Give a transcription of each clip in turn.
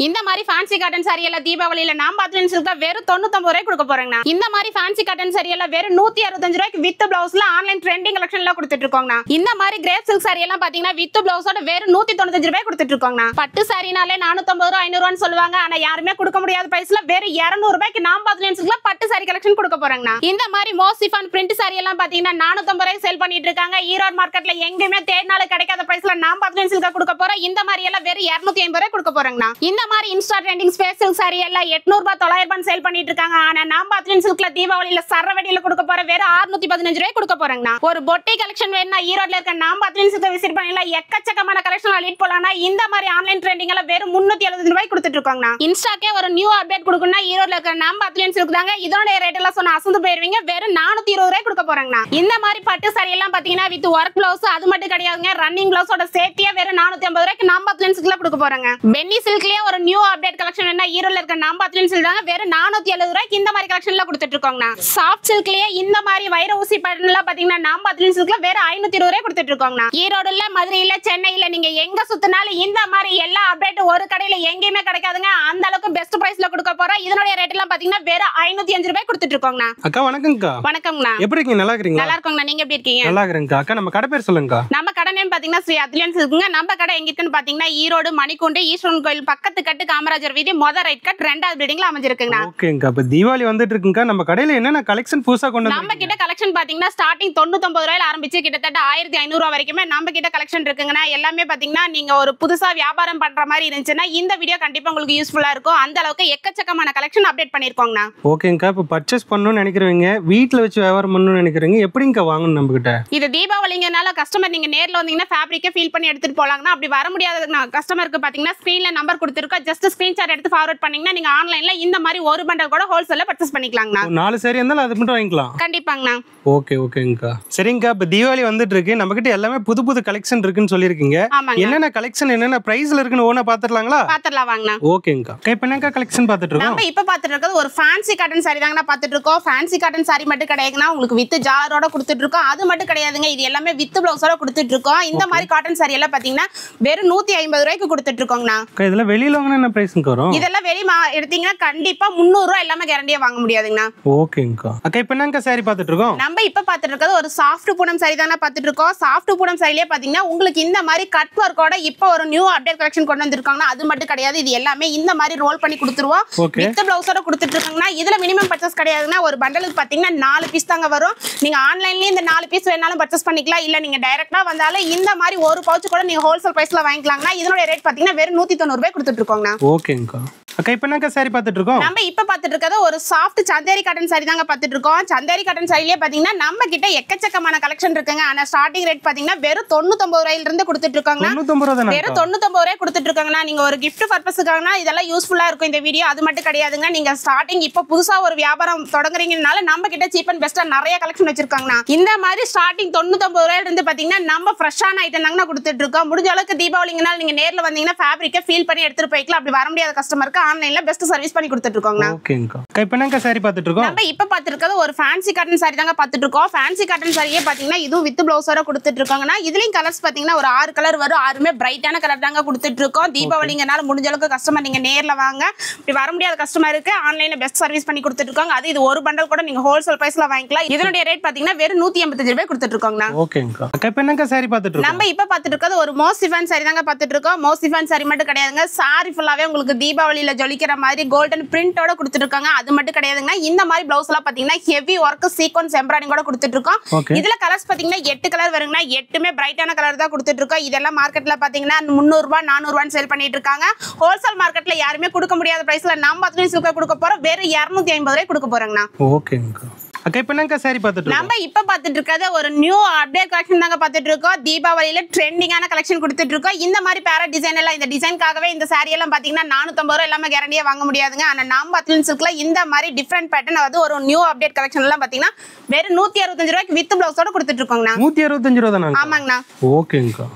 இந்த மாதிரி fancy cotton saree எல்லாம் தீபாவளியில நான் பாத்துட்டு சில்கா வெறும் 99 ரூபாய்க்கு கொடுக்க போறேங்கண்ணா. இந்த மாதிரி ஃபேன்சி காட்டன் saree எல்லாம் வெறும் 165 ரூபாய்க்கு வித் பிளவுஸ்ல ஆன்லைன் ட்ரெண்டிங் கலெக்ஷன்ல கொடுத்துட்டு இருக்கோங்கண்ணா. இந்த மாதிரி கிரேப் சில்க் saree எல்லாம் பாத்தீங்கன்னா வித் பிளவுஸோட வெறும் 195 ரூபாய்க்கு கொடுத்துட்டு இருக்கோங்கண்ணா. பட்டு சாரினாலே 450 ரூபாய் 500 ரூபாய்னு சொல்லுவாங்க. ஆனா யாருமே கொடுக்க முடியாத பிரைஸ்ல வெறும் 200 ரூபாய்க்கு நான் பாத்துட்டு சில்க்ல பட்டு saree கலெக்ஷன் கொடுக்க போறேங்கண்ணா. இந்த மாதிரி மோசிஃபான் பிரிண்ட் saree எல்லாம் பாத்தீங்கன்னா 450 ரூபாய்க்கு சேல் பண்ணிட்டு இருக்காங்க. ஈரோடு மார்க்கெட்ல எங்கேயுமே தேடினாலும் கிடைக்காத பிரைஸ்ல நான் பாத்துட்டு சில்கா கொடுக்க போறோம். இந்த மாதிரி எல்லாம் வெறும் 250 ரூபாய்க்கு கொடுக்க போறேங்கண்ணா. இந்த மாதிரி Insta trending space silk saree எல்லாம் 800 ரூபாய் 900 ரூபாய் சேல் பண்ணிட்டு இருக்காங்க. ஆனா நான் பாத்துட்டு சில்க்ல தீபாவளியில சரவடியில கொடுக்க போற வெறும் 615 ரூபாய்க்கு கொடுக்க போறேங்கண்ணா. ஒரு பொட்டி கலெக்ஷன் வேணும்னா ஈரோட்ல இருக்க நான் பாத்துட்டு சில்க் விசிட் பண்ணலாம். எக்கச்சக்கமான கலெக்ஷன் லீட் போலாம்னா இந்த மாதிரி ஆன்லைன் ட்ரெண்டிங் எல்லாம் வெறும் 370 ரூபாய்க்கு கொடுத்துட்டு இருக்காங்கண்ணா. இன்ஸ்டாக்கே ஒரு நியூ அப்டேட் கொடுக்கணும்னா ஈரோட்ல இருக்க நான் பாத்துட்டு சில்க் தாங்க. இதோட ரேட் எல்லாம் சொன்னா அசந்து போயிருவீங்க. வெறும் 420 ரூபாய்க்கு கொடுக்க போறேங்கண்ணா. இந்த மாதிரி பட்டு saree எல்லாம் பாத்தீங்கன்னா வித் ஒர்க் பிளவுஸ் அது மட்டும் கிடையாதுங்க. ரன்னிங் பிளவுஸோட சேர்த்தியே வெறும் 450 ரூபாய்க்கு நான் பாத்துட்டு சில்க்ல கொடுக்க போறேங்க. பென்னி சில்க்லயே ஒரு நியூ அப்டேட் கலெக்ஷன் வேணும்னா ஈரோட்ல இருக்க நான் பாத்துட்டு சில்க் தாங்க. வெறும் 470 ரூபாய்க்கு இந்த மாதிரி கலெக்ஷன்ல கொடுத்துட்டு இருக்கோங்கண்ணா. சாஃப்ட் சில்க்லயே இந்த மாதிரி வைர ஊசி பேட்டர்ன்ல பாத்தீங்கன்னா நான் பாத்துட்டு சில்க்ல வெறும் 520 ரூபாய் கொடுத்துட்டு இருக்கோங்கண்ணா. ஈரோடுல மதுரையில சென்னையில நீங்க எங்க சுத்தினாலும் இந்த மாதிரி எல்லா அப்டேட் ஒரு கடையில எங்கேயுமே கிடைக்காதுங்க. அந்த அளவுக்கு பெஸ்ட் பிரைஸ்ல கொடுக்க போறோம். இதனோட ரேட் எல்லாம் பாத்தீங்கன்னா வெறும் 505 ரூபாய் கொடுத்துட்டு இருக்கோங்கண்ணா. அக்கா வணக்கம்க்கா. வணக்கம்ண்ணா. எப்படி இருக்கீங்க? நல்லா இருக்கீங்களா? நல்லா இருக்கோங்கண்ணா. நீங்க எப்படி இருக்கீங்க? நல்லா இருக்கேன்க்கா. அக்கா நம்ம கடை பேர் சொல்லுங்கக்கா. நம்ம கடை நேம் பாத்தீங்கன்னா ஸ்ரீ அத்லியன்ஸ் இருக்குங்க. நம்ம கடை எங்க இருக்குன்னு பாத்தீங்கன்னா ஈரோடு மணிக்கூண்டு ஈஸ்வரன் கோயில் பக்கத்து கட்டு காமராஜர் வீதி மொத ரைட் கட் 2வது பில்டிங்ல அமைஞ்சிருக்குங்க. ஓகேங்கா. இப்ப தீபாவளி வந்துட்டு இருக்குங்க. நம்ம கடையில என்னென்ன கலெக்ஷன் புதுசா கொண்டு வந்து நம்ம கிட்ட கலெக்ஷன் பாத்தீங்கன்னா ஸ்டார்டிங் 99 ரூபாயில ஆரம்பிச்சு கிட்டத்தட்ட 1500 ரூபாய் வரைக்குமே நம்ம கிட்ட கலெக்ஷன் இருக்குங்கண்ணா. எல்லாமே பாத்தீங்கன்னா நீங்க ஒரு புதுசா வியாபாரம் பண்ற மாதிரி இருந்துச்சுன்னா இந்த வீடியோ கண்டிப்பா உங்களுக்கு யூஸ்ஃபுல்லா இருக்கும். அந்த அளவுக்கு எக்கச்சக்கமான கலெக்ஷன் அப்டேட் பண்ணிருக்கோங்கண்ணா. ஓகேங்கா. இப்ப பர்ச்சேஸ் பண்ணணும்னு நினைக்கிறவங்க, வீட்டுல வச்சு வியாபாரம் பண்ணணும்னு நினைக்கிறவங்க எப்படிங்கா வாங்கணும் நம்ம கிட்ட? இது தீபாவளிங்கனால கஸ்டமர் நீங்க நேர்ல வந்தீங்கன்னா ஃபேப்ரிக்கை ஃபீல் பண்ணி எடுத்துட்டு போலாங்கண்ணா. அப்படி வர முடியாத கஸ்டமருக்கு பாத்தீங்கன்னா ஸ்கிரீன்ல நம்பர் கொடுத்துருக்கோம். ஜஸ்ட் ஸ்கிரீன்ஷாட் எடுத்து ஃபார்வர்ட் பண்ணீங்கன்னா நீங்க ஆன்லைன்ல இந்த மாதிரி ஒரு பண்டல் கூட ஹோல்சேல்ல பர்ச்சேஸ் பண்ணிக்கலாங்கண்ணா. 4 saree இருந்தாலும் அது மட்டும் வாங்கிக்கலாம். கண்டிப்பாங்கண்ணா. ஓகேங்கா. சரிங்கக்கா. இப்ப தீபாவளி வந்துட்டு இருக்கு. நம்ம கிட்ட எல்லாமே புது கலெக்ஷன் இருக்குன்னு சொல்லிருக்கீங்க. என்னென்ன கலெக்ஷன் என்னென்ன பிரைஸ்ல இருக்குன்னு ஓனா பாத்துடலாங்களா? பாத்துடலாம் வாங்கண்ணா. ஓகேங்கா. இப்ப என்னக்கா கலெக்ஷன் பாத்துட்டு இருக்கோம்? நம்ம இப்ப பாத்துட்டு இருக்கிறது ஒரு ஃபேன்சி காட்டன் saree தாங்கண்ணா பாத்துட்டு இருக்கோம். ஃபேன்சி காட்டன் saree மட்டும் கிடையாதுன்னா உங்களுக்கு வித் ஜாலரோட கொடுத்துட்டு இருக்கோம். அது மட்டும் கிடையாதுங்க. இது எல்லாமே வித் பிளவுஸோட கொடுத்துட்டு இருக்கோம். இந்த மாதிரி காட்டன் saree எல்லாம் பாத்தீங்கன்னா வெறும் 150 ரூபாய்க்கு கொடுத்துட்டு இருக்கோங்கண்ணா. இதெல்லாம் வெளியில வாங்கினா என்ன பிரைஸ்க்கு வரும்? இதெல்லாம் வெளிய எடுத்தீங்கன்னா கண்டிப்பா 300 ரூபாய் எல்லாமே கேரண்டியா வாங்க முடியாதுங்கண்ணா. ஓகேங்கா. அக்கா இப்ப என்னக்கா saree பாத்துட்டு இருக்கோம்? நம்ம இப்ப பாத்துட்டு இருக்கிறது ஒரு சாஃப்ட் பூனம் saree தானே பாத்துட்டு இருக்கோம். சாஃப்ட் பூனம் சாரிலேயே பாத்தீங்கன்னா உங்களுக்கு இந்த மாதிரி கட் ஒர்க்கோட இப்ப ஒரு நியூ அப்டேட் கலெக்ஷன் கொண்டு வந்திருக்காங்க. அது மட்டும் கிடையாது. இது எல்லாமே இந்த மாதிரி ரோல் பண்ணி கொடுத்துருவோம். வித் பிளவுஸோட கொடுத்துட்டு இருக்காங்கன்னா இதுல மினிமம் பர்ச்சேஸ் கிடையாதுன்னா ஒரு பண்டலுக்கு பாத்தீங்கன்னா 4 பீஸ் தாங்க வரும். நீங்க ஆன்லைன்லயே இந்த 4 பீஸ் வேணாலும் பர்ச்சேஸ் பண்ணிக்கலாம். இல்ல நீங்க டைரக்டா வந்தாலும் இந்த மாதிரி ஒரு பவுச் கூட நீங்க ஹோல்சேல் பிரைஸ்ல வாங்கிக்கலாம்னா இதனோட ரேட் பாத்தீங்கன்னா வெறும் 190 ரூபாய் கொடுத்துட்டு இருக்கோங்கண்ணா. ஓகேங்கா. அக்கா இப்ப என்னக்கா saree பாத்துட்டு இருக்கோம்? நம்ம இப்ப பாத்துட்டு இருக்கிறது ஒரு சாஃப்ட் சந்தேரி காட்டன் saree தாங்க பாத்துட்டு இருக்கோம். சந்தேரி காட்டன் சாரிலேயே பாத்தீங்கன்னா நம்ம கிட்ட எக்கச்சக்கமான கலெக்ஷன் இருக்குங்க. ஆனா ஸ்டார்டிங் ரேட் பாத்தீங்கன்னா வெறும் 99 ரூபாயில இருந்து கொடுத்துட்டு இருக்காங்க. 99 ரூபாய் தான? வெறும் 99 ரூபாய் கொடுத்துட்டு இருக்காங்கன்னா நீங்க ஒரு gift பர்பஸ்க்காகனா இதெல்லாம் யூஸ்ஃபுல்லா இருக்கும் இந்த வீடியோ. அது மட்டும் கிடையாதுங்க. நீங்க ஸ்டார்டிங் இப்ப புதுசா ஒரு வியாபாரம் தொடங்குறீங்கனால நம்ம கிட்ட சீப் அண்ட் பெஸ்டா நிறைய கலெக்ஷன் வச்சிருக்காங்கண்ணா. இந்த மாதிரி ஸ்டார்டிங் 99 ரூபாயில இருந்து பாத்தீங்கன்னா நம்ம ஃப்ரெஷ்ஷான ஐட்டம் தாங்க கொடுத்துட்டு இருக்கோம். முடிஞ்ச அளவுக்கு தீபாவளிங்கனால நீங்க நேர்ல வந்தீங்கன்னா ஃபேப்ரிக்கை ஃபீல் பண்ணி எடுத்துட்டு போய்க்கலாம். அப்படி வர முடியாத கஸ்டமருக்கு ஆன்லைன்ல பெஸ்ட் சர்வீஸ் பண்ணி கொடுத்துட்டு இருக்கோம்னா. ஓகேங்கா. இப்போ என்னங்க saree பாத்துட்டு இருக்கோம்? நம்ம இப்ப பாத்துட்டு இருக்கிறது ஒரு ஃபேன்சி காட்டன் saree தாங்க பாத்துட்டு இருக்கோம். ஃபேன்சி காட்டன் சாரியே பாத்தீங்கன்னா இதுவும் வித் பிளவுஸோட கொடுத்துட்டு இருக்காங்கன்னா இதுலயும் கலர்ஸ் பாத்தீங்கன்னா ஒரு 6 கலர் வரும். 6மே பிரைட்டான கலர் தாங்க கொடுத்துட்டு இருக்கோம். தீபாவளிங்கனால முடிஞ்ச அளவுக்கு கஸ்டமர் நீங்க நேர்ல வாங்க. இப்படி வர முடியாத கஸ்டமருக்கு ஆன்லைன்ல பெஸ்ட் சர்வீஸ் பண்ணி கொடுத்துட்டு இருக்காங்க. அது இது ஒரு பண்டல் கூட நீங்க ஹோல்சேல் பிரைஸ்ல வாங்கிக்கலாம். இதனுடைய ரேட் பாத்தீங்கன்னா வெறும் 185 ரூபாய் கொடுத்துட்டு இருக்கோங்கண்ணா. ஓகேங்கா. இப்போ என்னங்க saree பாத்துட்டு இருக்கோம்? நம்ம இப்ப பாத்துட்டு இருக்கிறது ஒரு மோசிஃபான் saree தாங்க பாத்துட்டு இருக்கோம். மோசிஃபான் saree மட்டும் கிடையாதுங்க. saree ஃபுல்லாவே உங்களுக்கு தீபாவளியில ஜொலிக்கிற மாதிரி கோல்டன் பிரிண்டோட கொடுத்துட்டு இருக்காங்க. அது மட்டும் கிடையாதுங்க. இந்த மாதிரி பிளவுஸ் எல்லாம் பாத்தீங்கன்னா ஹெவி ஒர்க் சீக்வென்ஸ் எம்ப்ராய்டிங் கூட கொடுத்துட்டு இருக்கோம். இதுல கலர்ஸ் பாத்தீங்கன்னா 8 கலர் வருங்கன்னா 8மே பிரைட்டான கலர் தான் கொடுத்துட்டு இருக்கோம். இதெல்லாம் மார்க்கெட்ல பாத்தீங்கன்னா 300 ரூபாய் 400 ரூபாய் சேல் பண்ணிட்டு இருக்காங்க. ஹோல்சேல் மார்க்கெட்ல யாருமே கொடுக்க முடியாத பிரைஸ்ல நம்ம அத்லீஸ்ட் சில்க் கொடுக்க போறோம். வெறும் 250 ரூபாய் கொடுக்க போறோம்னா. ஓகேங்க. அக்கா இப்போ என்னங்க saree பாத்துட்டு இருக்கோம்? நம்ம இப்ப பாத்துட்டு இருக்கிறது ஒரு நியூ அப்டேட் கலெக்ஷன் தாங்க பாத்துட்டு இருக்கோம். தீபாவளியில ட்ரெண்டிங்கான கலெக்ஷன் கொடுத்துட்டு இருக்கோம். இந்த மாதிரி பேரா டிசைன் எல்லாம் இந்த டிசைன்காகவே இந்த saree எல்லாம் பாத்தீங்கன்னா 450 ரூபாய் எல்லாமே கேரண்டியா வாங்க முடியாதுங்க. ஆனா நம்ம அத்லீஸ்ட் சில்க்ல இந்த மாதிரி டிஃபரண்ட் பேட்டர்ன் வந்து ஒரு நியூ அப்டேட் கலெக்ஷன் எல்லாம் பாத்தீங்கன்னா வெறும் 165 ரூபாய்க்கு வித் பிளவுஸோட கொடுத்துட்டு இருக்கோம்னா. 165 ரூபாய் தானா? ஆமாங்கண்ணா. ஓகேங்க.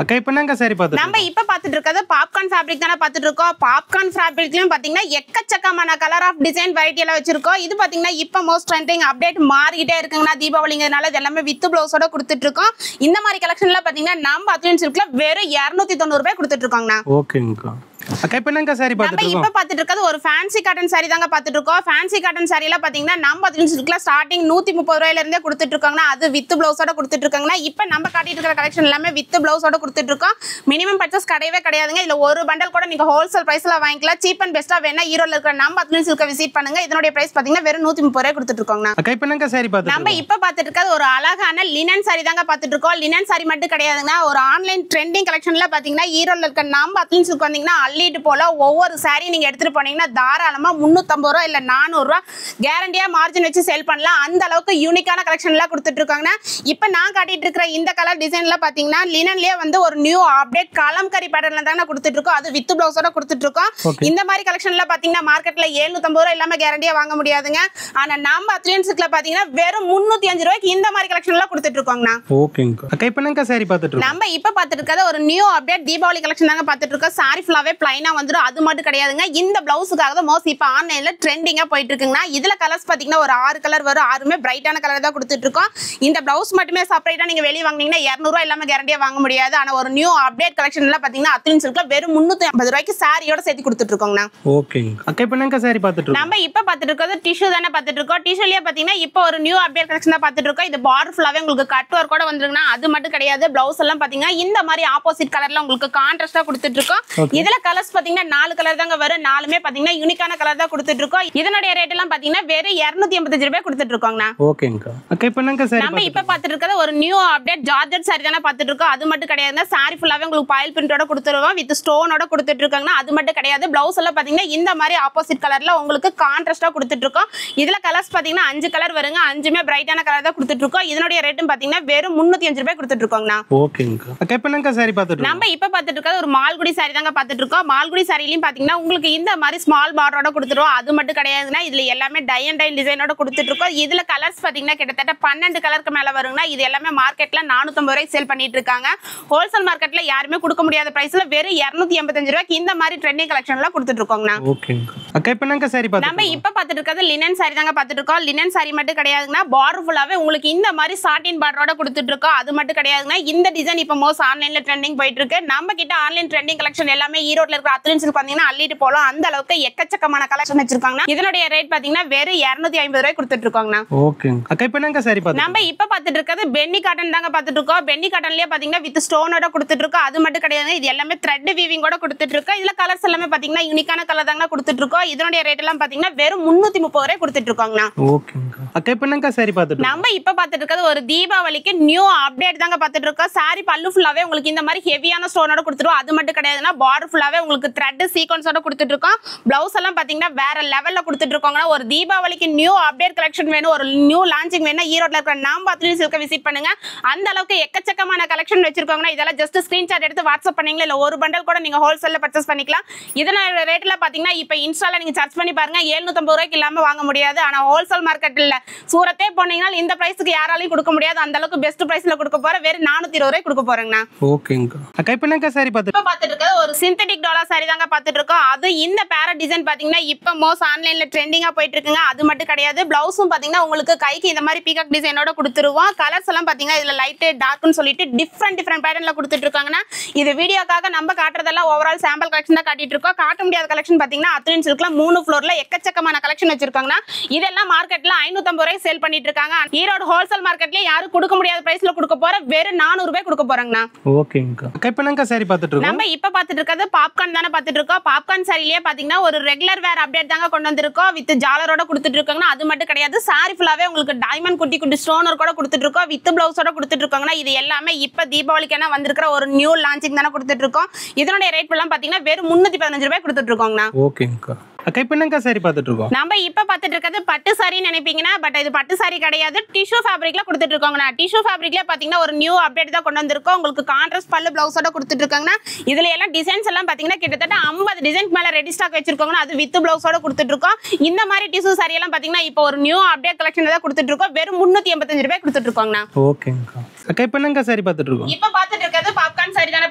அக்கா இப்போ என்னங்க saree பாத்துட்டு நம்ம இப்ப பாத்துட்டு இருக்கிறது பாப்கார்ன் ஃபேப்ரிக் தான பாத்துட்டு இருக்கோம். பாப்கார்ன் ஃபேப்ரிக்லயும் பாத்தீங்கன்னா எக்கச்சக்கமான கலர் ஆஃப் டிசைன் வெரைட்டி எல்லாம் வச்சிருக்கோம். இது பாத்தீங்கன்னா இப்ப மோஸ்ட் ட்ரெண்டிங் அப்டேட் மாறிக்கிட்டே இருக்குங்கண்ணா. தீபாவளிங்கிறதுனால இது எல்லாமே வித் பிளவுஸோட கொடுத்துட்டு இருக்கோம். இந்த மாதிரி கலெக்ஷன்ல பாத்தீங்கன்னா நம்ம அத்லீஸ்ட் சில்க்ல வெறும் 290 ரூபாய் கொடுத்துட்டு இருக்கோங்கண்ணா. ஓகேங்க. அக்கா இப்போ என்னங்க சாரி நம்ம பார்த்துட்டு இப்ப பாத்துட்டு இருக்கிறது ஒரு ஃபேன்சி காட்டன் சாரி தாங்க பாத்துட்டு இருக்கோம். ஃபேன்சி காட்டன் சாரில பாத்தீங்கன்னா நம்ம சில்க்ல ஸ்டார்டிங் 130 ரூபாயில இருந்தே கொடுத்துட்டு இருக்காங்கன்னா அது வித் பிளவுஸோட கொடுத்துட்டு இருக்காங்கன்னா இப்ப நம்ம காட்டிட்டு இருக்கிற கலெக்ஷன் எல்லாமே வித் பிளவுஸோட கொடுத்துட்டு இருக்கோம். மினிமம் பர்ச்சேஸ் கிடையவே கிடையாதுங்க. இதுல ஒரு பண்டல் கூட நீங்க ஹோல்சேல் பிரைஸ்ல வாங்கிக்கலாம். சீப் அண்ட் பெஸ்டா வேணா ஈரோட்ல இருக்கிற நம்ம சில்க விசிட் பண்ணுங்க. இதனுடைய பிரைஸ் பாத்தீங்கன்னா வெறும் 130 ரூபாய் கொடுத்துட்டு இருக்கோங்க. அக்கா இப்போ என்னங்க சாரி பார்த்துட்டு நம்ம இப்ப பாத்துட்டு இருக்கிறது ஒரு அழகான லினன் சாரி தாங்க பாத்துட்டு இருக்கோம். லினன் சாரி மட்டும் கிடையாதுங்க. ஒரு ஆன்லைன் ட்ரெண்டிங் கலெக்ஷன்ல பாத்தீங்கன்னா ஈரோட்ல இருக்க நம்ம சில்க் வந்தீங்கன்னா அள்ளிட்டு போல ஒவ்வொரு சாரி நீங்க எடுத்துட்டு போனீங்கன்னா தாராளமா 350 ரூபாய் இல்ல 400 ரூபாய் கேரண்டியா மார்ஜின் வச்சு சேல் பண்ணலாம். அந்த அளவுக்கு யூனிக்கான கலெக்ஷன் எல்லாம் கொடுத்துட்டு இருக்காங்க. இப்ப நான் காட்டிட்டு இருக்கிற இந்த கலர் டிசைன்ல பாத்தீங்கன்னா லினன்லயே வந்து ஒரு நியூ அப்டேட் கலம்கரி பேட்டர்ன்ல தாங்க கொடுத்துட்டு இருக்கோம். அது வித் பிளவுஸோட கொடுத்துட்டு இருக்கோம். இந்த மாதிரி கலெக்ஷன்ல பாத்தீங்கன்னா மார்க்கெட்ல 750 ரூபாய் இல்லாம கேரண்டியா வாங்க முடியாதுங்க. ஆனா நம்ம சில்க்ல பாத்தீங்கன்னா வெறும் 305 ரூபாய்க்கு இந்த மாதிரி கலெக்ஷன் எல்லாம் கொடுத்துட்டு இருக்கோங்க. ஓகேங்க. அக்கா இப்போ என்னங்க சாரி பார்த்துட்டு நம்ம இப்ப பாத்துட்டு இருக்கிறது ஒரு நியூ அப்டேட் தீபாவளி கலெக்ஷன் தாங்க பாத்துட்டு இருக்கோம். சாரி ஃபுல்லாவே பிளைனா வந்துரும். அது மட்டும் கிடையாதுங்க. இந்த பிளவுஸுக்காக தான் மோஸ்ட் இப்ப ஆன்லைன்ல ட்ரெண்டிங்கா போயிட்டு இருக்குங்க. இதுல கலர்ஸ் பாத்தீங்கன்னா ஒரு 6 கலர் வரும். 6மே பிரைட்டான கலர் தான் கொடுத்துட்டு இருக்கோம். இந்த பிளவுஸ் மட்டுமே செப்பரேட்டா நீங்க வெளிய வாங்குனீங்கன்னா 200 ரூபாய் இல்லாம கேரண்டியா வாங்க முடியாது. ஆனா ஒரு நியூ அப்டேட் கலெக்ஷன்ல பாத்தீங்கன்னா சில்க்ல வெறும் 350 ரூபாய்க்கு சாரியோட சேர்த்து கொடுத்துட்டு இருக்கோங்க. ஓகேங்க. அக்கா இப்போ என்னங்க சாரி பார்த்துட்டு நம்ம இப்ப பாத்துட்டு இருக்கிறது டிஷ்யூ தானே பாத்துட்டு இருக்கோம். டிஷ்யூலயே பாத்தீங்கன்னா இப்ப ஒரு நியூ அப்டேட் கலெக்ஷன் தான் பாத்துட்டு இருக்கோம். இது பார்டர் ஃபுல்லாவே உங்களுக்கு கட் ஒர்க் கூட வந்துருக்குன்னா அது மட்டும் கிடையாது. பிளவுஸ் எல்லாம் பாத்தீங்கன்னா இந்த மாதிரி ஆப்போசிட் கலர்ல உங்களுக்கு கான்ட்ராஸ்டா கொடுத்துட்டு இருக்கோம். இதுல கலர்ஸ் பாத்தீங்கன்னா 4 கலர் தாங்க வரும். 4மே பாத்தீங்கன்னா யூனிக்கான கலர் தான் கொடுத்துட்டு இருக்கோம். இதனுடைய ரேட் எல்லாம் பாத்தீங்கன்னா வெறும் 285 ரூபாய் கொடுத்துட்டு இருக்கோங்க. ஓகேங்க. அக்கா இப்போ என்னங்க சாரி நம்ம இப்ப பாத்துட்டு இருக்கிறது ஒரு நியூ அப்டேட் ஜார்ஜெட் சாரி தானே பாத்துட்டு இருக்கோம். அது மட்டும் கிடையாது. சாரி ஃபுல்லாவே உங்களுக்கு பாயில் பிரிண்டோட கொடுத்துருவோம். வித் ஸ்டோனோட கொடுத்துட்டு இருக்காங்க. அது மட்டும் கிடையாது. பிளவுஸ் எல்லாம் பாத்தீங்கன்னா இந்த மாதிரி ஆப்போசிட் கலர்ல உங்களுக்கு கான்ட்ராஸ்டா கொடுத்துட்டு இருக்கோம். இதுல கலர்ஸ் பாத்தீங்கன்னா 5 கலர் வருங்க. 5மே பிரைட்டான கலர் தான் கொடுத்துட்டு இருக்கோம். இதனுடைய ரேட்டும் பாத்தீங்கன்னா வெறும் 305 ரூபாய் கொடுத்துட்டு இருக்கோங்க. ஓகேங்க. அக்கா இப்போ என்னங்க சாரி பார்த்துட்டு நம்ம இப்ப பாத்துட்டு இருக்கிறது ஒரு மால்குடி சாரி தாங்க பாத்துட்டு இருக்கோம். மால்குடி சாரிலயும் பாத்தீங்கன்னா உங்களுக்கு இந்த மாதிரி ஸ்மால் பார்டரோட கொடுத்துருவோம். அது மட்டும் கிடையாதுன்னா இதுல எல்லாமே டை அண்ட் டை டிசைனோட கொடுத்துட்டு இருக்கோம். இதுல கலர்ஸ் பாத்தீங்கன்னா கிட்டத்தட்ட 12 கலருக்கு மேல வருங்கன்னா இது எல்லாமே மார்க்கெட்ல 450 ரூபாய்க்கு சேல் பண்ணிட்டு இருக்காங்க. ஹோல்சேல் மார்க்கெட்ல யாருமே கொடுக்க முடியாத பிரைஸ்ல வெறும் 285 ரூபாய்க்கு இந்த மாதிரி ட்ரெண்டிங் கலெக்ஷன்ல கொடுத்துட்டு இருக்கோங்க. ஓகேங்க. அக்கா இப்போ என்னங்க சாரி பார்த்துட்டு நம்ம இப்ப பாத்துட்டு இருக்கிறது லினன் சாரி தாங்க பாத்துட்டு இருக்கோம். லினன் சாரி மட்டும் கிடையாதுன்னா பார்டர் ஃபுல்லாவே உங்களுக்கு இந்த மாதிரி சாட்டின் பார்டரோட கொடுத்துட்டு இருக்கோம். அது மட்டும் கிடையாதுன்னா இந்த டிசைன் இப்ப மோஸ்ட் ஆன்லைன்ல ட்ரெண்டிங் போயிட்டு இருக்கு. நம்ம கிட்ட ஆன்லைன் ட்ரெண்டிங் கலெக்ஷன் எல்லாமே ஈரோட்ல இருக்கிற சில்க் பாத்தீங்கன்னா அள்ளிட்டு போலாம். அந்த அளவுக்கு எக்கச்சக்கமான கலெக்ஷன் வச்சிருக்காங்க. இதனுடைய ரேட் பாத்தீங்கன்னா வெறும் 250 ரூபாய் கொடுத்துட்டு இருக்காங்க. ஓகேங்க. அக்கா இப்போ என்னங்க சாரி பார்த்துட்டு நம்ம இப்ப பாத்துட்டு இருக்கிறது பென்னி காட்டன் தாங்க பாத்துட்டு இருக்கோம். பென்னி காட்டன்லயே பாத்தீங்கன்னா வித் ஸ்டோனோட கொடுத்துட்டு இருக்கோம். அது மட்டும் கிடையாது. இது எல்லாமே த்ரெட் வீவிங்கோட கொடுத்துட்டு இருக்கோம். இதுல கலர்ஸ் எல்லாமே பாத்தீங்கன்னா யூனிக்கான கலர் தாங்க கொடுத்துட்டு இருக்கோம். இதனுடைய ரேட் எல்லாம் பாத்தீங்கன்னா வெறும் 330 ரூபாய் கொடுத்துட்டு இருக்காங்க. ஓகேங்க. அக்கா இப்போ என்னங்க சாரி பார்த்துட்டு நம்ம இப்ப பாத்துட்டு இருக்கிறது ஒரு தீபாவளிக்கு நியூ அப்டேட் தாங்க பாத்துட்டு இருக்கோம். சாரி பல்லு ஃபுல்லாவே உங்களுக்கு இந்த மாதிரி ஹெவியான ஸ்டோனோட கொடுத்துருவோம். அது மட்டும் கிடையாதுன்னா பார்டர் ஃபுல்லாவே உங்களுக்கு த்ரெட் சீக்வன்ஸோட கொடுத்துட்டு இருக்கோம். பிளவுஸ் எல்லாம் பாத்தீங்கன்னா வேற லெவல்ல கொடுத்துட்டு இருக்கோங்க. ஒரு தீபாவளிக்கு நியூ அப்டேட் கலெக்ஷன் வேணும், ஒரு நியூ லான்ச்சிங் வேணும், ஈரோட்ல இருக்கிற நம்ம சில்க விசிட் பண்ணுங்க. அந்த அளவுக்கு எக்கச்சக்கமான கலெக்ஷன் வச்சிருக்காங்க. இதெல்லாம் ஜஸ்ட் ஸ்கிரீன்ஷாட் எடுத்து வாட்ஸ்அப் பண்ணீங்களா இல்ல ஒரு பண்டல் கூட நீங்க ஹோல்சேல்ல பர்ச்சேஸ் பண்ணிக்கலாம். இதனோட ரேட்ல பாத்தீங்கன்னா இப்ப இன்ஸ்டால நீங்க சர்ச் பண்ணி பாருங்க. 750 ரூபாய்க்கு இல்லாம வாங்க முடியாது. ஆனா ஹோல்சேல் மார்க்கெட்ல சூரத்தே போனீங்கன்னா இந்த பிரைஸ்க்கு யாராலையும் கொடுக்க முடியாது. அந்த அளவுக்கு பெஸ்ட் பிரைஸ்ல கொடுக்க போற வெறும் 420 ரூபாய் கொடுக்க போறேங்க. ஓகேங்க. அக்கா இப்போ என்னங்க சாரி பார்த்துட்டு இப்ப பாத்துட்டு இருக்கிறது ஒரு சிந்தெடிக் டாலர் சாரி தாங்க பாத்துட்டு இருக்கோம். அது இந்த பேரட் டிசைன் பாத்தீங்கன்னா இப்ப மோஸ்ட் ஆன்லைன்ல ட்ரெண்டிங்கா போயிட்டு இருக்குங்க. அது மட்டும் கிடையாது. பிளவுஸும் பாத்தீங்கன்னா உங்களுக்கு கைக்கு இந்த மாதிரி பீகாக் டிசைனோட கொடுத்துருவோம். கலர்ஸ் எல்லாம் பாத்தீங்கன்னா இதுல லைட் டார்க்னு சொல்லிட்டு டிஃப்ரெண்ட் பேட்டர்ன்ல கொடுத்துட்டு இருக்காங்கன்னா இது வீடியோக்காக நம்ம காட்டுறதெல்லாம் ஓவரால் சாம்பிள் கலெக்ஷன் தான் காட்டிட்டு இருக்கோம். காட்ட முடியாத கலெக்ஷன் பாத்தீங்கன்னா சில்க்ல 3 ஃப்ளோர்ல எக்கச்சக்கமான கலெக்ஷன் வச்சிருக்காங்கன்னா இதெல்லாம் மார்க்கெட்ல 550 ரூபாய் சேல் பண்ணிட்டு இருக்காங்க. ஈரோடு ஹோல்சேல் மார்க்கெட்லயே யாரும் கொடுக்க முடியாத பிரைஸ்ல கொடுக்க போற வெறும் 400 ரூபாய் கொடுக்க போறாங்க. ஓகேங்க. அக்கா இப்போ என்னங்க சாரி பார்த்துட்டு இருக்கோம். நம்ம இப்ப பாத்துட்டு இருக்கிறது பாப்கார்ன் தானே பாத்துட்டு இருக்கோம். பாப்கார்ன் சாரிலேயே பாத்தீங்கன்னா ஒரு ரெகுலர் வேர் அப்டேட் தாங்க கொண்டு வந்திருக்கோம். வித் ஜாலரோட கொடுத்துட்டு இருக்காங்கன்னா அது மட்டும் கிடையாது. சாரி ஃபுல்லாவே உங்களுக்கு டைமண்ட் குட்டி குட்டி ஸ்டோனர் கூட கொடுத்துட்டு இருக்கோம். வித் பிளவுஸோட கொடுத்துட்டு இருக்காங்கன்னா இது எல்லாமே இப்ப தீபாவளிக்கான வந்திருக்கிற ஒரு நியூ லான்ச்சிங் தானே கொடுத்துட்டு இருக்கோம். இதனுடைய ரேட் எல்லாம் பாத்தீங்கன்னா வெறும் 315 ரூபாய் கொடுத்துட்டு இருக்கோங்க. ஓகேங்க. அக்கா இப்போ என்னங்க சாரி பார்த்துட்டு இருக்கோம். நம்ம இப்ப பாத்துட்டு இருக்கிறது பட்டு சாரி நினைப்பீங்கன்னா பட் இது பட்டு சாரி கிடையாது. டிஷ்யூ ஃபேப்ரிக்ல கொடுத்துட்டு இருக்காங்க. டிஷ்யூ ஃபேப்ரிக்ல பாத்தீங்கன்னா ஒரு நியூ அப்டேட் தான் கொண்டு வந்திருக்கோம். உங்களுக்கு கான்ட்ராஸ்ட் பல்லு பிளவுஸோட கொடுத்துட்டு இருக்காங்க. இதுல எல்லாம் டிசைன்ஸ் எல்லாம் பாத்தீங்கன்னா கிட்டத்தட்ட 50 டிசைன்க்கு மேல ரெடி ஸ்டாக் வச்சிருக்காங்க. அது வித் பிளவுஸோட கொடுத்துட்டு இருக்கோம். இந்த மாதிரி டிஷ்யூ சாரி எல்லாம் பாத்தீங்கன்னா இப்போ ஒரு நியூ அப்டேட் கலெக்ஷன் தான் கொடுத்துட்டு இருக்கோம். வெறும் 385 ரூபாய் கொடுத்துட்டு இருக்காங்க. ஓகேங்க. அக்கா இப்போ என்னங்க சாரி பார்த்துட்டு இருக்கோம்? இப்ப பாத்துட்டு இருக்கிறது பாப்கார்ன் சாரி தானே